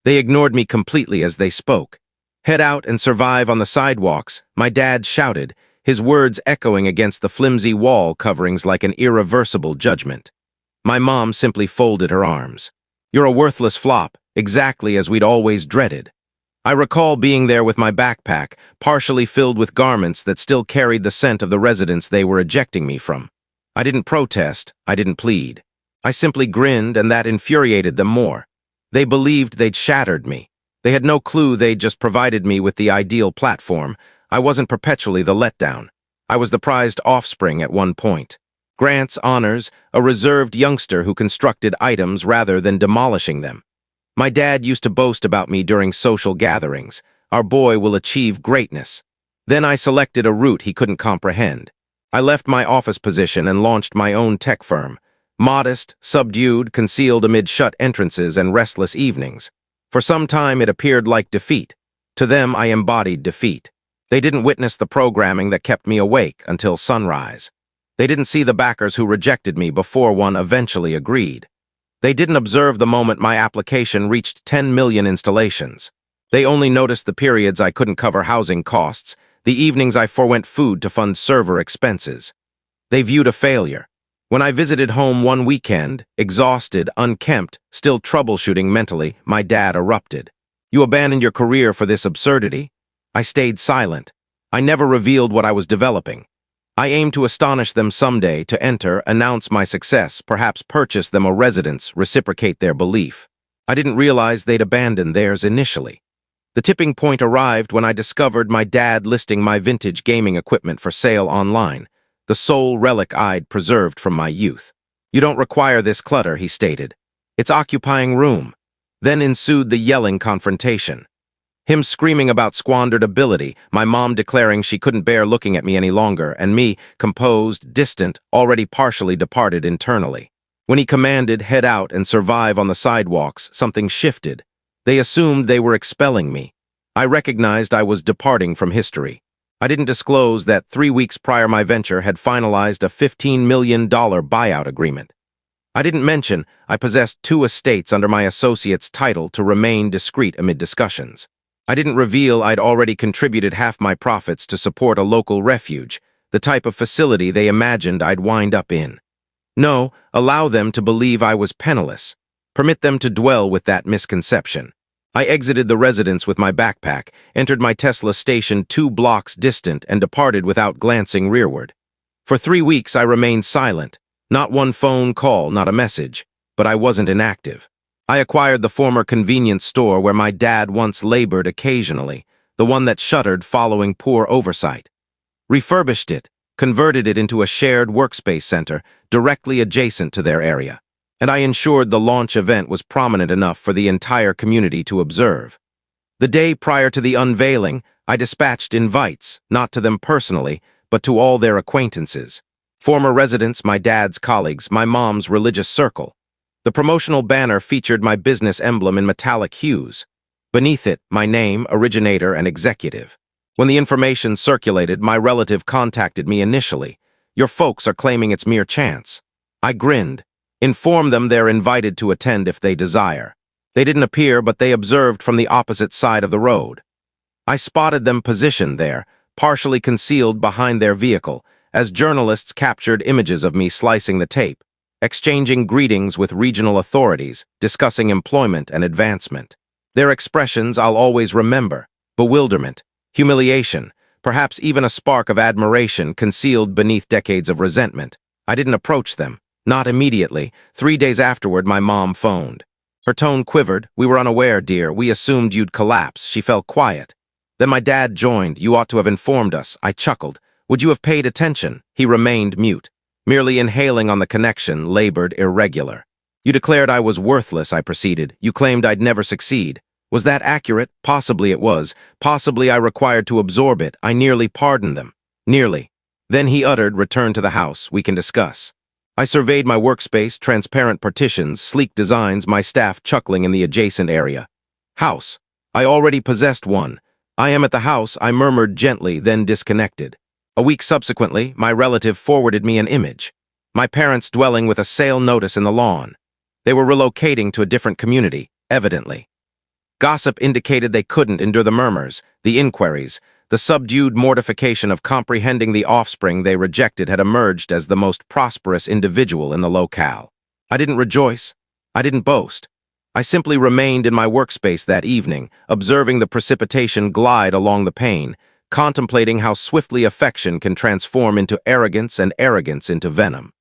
They ignored me completely as they spoke. "Head out and survive on the sidewalks," my dad shouted, his words echoing against the flimsy wall coverings like an irreversible judgment. My mom simply folded her arms. "You're a worthless flop, exactly as we'd always dreaded." I recall being there with my backpack, partially filled with garments that still carried the scent of the residence they were ejecting me from. I didn't protest, I didn't plead. I simply grinned, and that infuriated them more. They believed they'd shattered me. They had no clue they'd just provided me with the ideal platform. I wasn't perpetually the letdown. I was the prized offspring at one point. Grant's honors, a reserved youngster who constructed items rather than demolishing them. My dad used to boast about me during social gatherings. "Our boy will achieve greatness." Then I selected a route he couldn't comprehend. I left my office position and launched my own tech firm. Modest, subdued, concealed amid shut entrances and restless evenings. For some time it appeared like defeat. To them I embodied defeat. They didn't witness the programming that kept me awake until sunrise. They didn't see the backers who rejected me before one eventually agreed. They didn't observe the moment my application reached 10 million installations. They only noticed the periods I couldn't cover housing costs, the evenings I forwent food to fund server expenses. They viewed a failure. When I visited home one weekend, exhausted, unkempt, still troubleshooting mentally, my dad erupted. "You abandoned your career for this absurdity?" I stayed silent. I never revealed what I was developing. I aimed to astonish them someday, to enter, announce my success, perhaps purchase them a residence, reciprocate their belief. I didn't realize they'd abandoned theirs initially. The tipping point arrived when I discovered my dad listing my vintage gaming equipment for sale online, the sole relic I'd preserved from my youth. "You don't require this clutter," he stated. "It's occupying room." Then ensued the yelling confrontation. Him screaming about squandered ability, my mom declaring she couldn't bear looking at me any longer, and me, composed, distant, already partially departed internally. When he commanded, "Head out and survive on the sidewalks," something shifted. They assumed they were expelling me. I recognized I was departing from history. I didn't disclose that 3 weeks prior my venture had finalized a $15 million buyout agreement. I didn't mention I possessed 2 estates under my associate's title to remain discreet amid discussions. I didn't reveal I'd already contributed half my profits to support a local refuge, the type of facility they imagined I'd wind up in. No, allow them to believe I was penniless. Permit them to dwell with that misconception. I exited the residence with my backpack, entered my Tesla station 2 blocks distant, and departed without glancing rearward. For 3 weeks I remained silent. Not one phone call, not a message. But I wasn't inactive. I acquired the former convenience store where my dad once labored occasionally, the one that shuttered following poor oversight. Refurbished it, converted it into a shared workspace center directly adjacent to their area. And I ensured the launch event was prominent enough for the entire community to observe. The day prior to the unveiling, I dispatched invites, not to them personally, but to all their acquaintances. Former residents, my dad's colleagues, my mom's religious circle. The promotional banner featured my business emblem in metallic hues. Beneath it, my name, originator, and executive. When the information circulated, my relative contacted me initially. "Your folks are claiming it's mere chance." I grinned. "Inform them they're invited to attend if they desire." They didn't appear, but they observed from the opposite side of the road. I spotted them positioned there, partially concealed behind their vehicle, as journalists captured images of me slicing the tape, exchanging greetings with regional authorities, discussing employment and advancement. Their expressions I'll always remember: bewilderment, humiliation, perhaps even a spark of admiration concealed beneath decades of resentment. I didn't approach them. Not immediately. 3 days afterward, my mom phoned. Her tone quivered. "We were unaware, dear. We assumed you'd collapse." She fell quiet. Then my dad joined. "You ought to have informed us." I chuckled. "Would you have paid attention?" He remained mute. Merely inhaling on the connection, labored irregular. "You declared I was worthless," I proceeded. "You claimed I'd never succeed. Was that accurate? Possibly it was. Possibly I required to absorb it. I nearly pardoned them. Nearly." Then he uttered, "Return to the house. We can discuss." I surveyed my workspace, transparent partitions, sleek designs, my staff chuckling in the adjacent area. House. I already possessed one. "I am at the house," I murmured gently, then disconnected. A week subsequently, my relative forwarded me an image. My parents' dwelling with a sale notice in the lawn. They were relocating to a different community, evidently. Gossip indicated they couldn't endure the murmurs, the inquiries. The subdued mortification of comprehending the offspring they rejected had emerged as the most prosperous individual in the locale. I didn't rejoice. I didn't boast. I simply remained in my workspace that evening, observing the precipitation glide along the pane, contemplating how swiftly affection can transform into arrogance and arrogance into venom.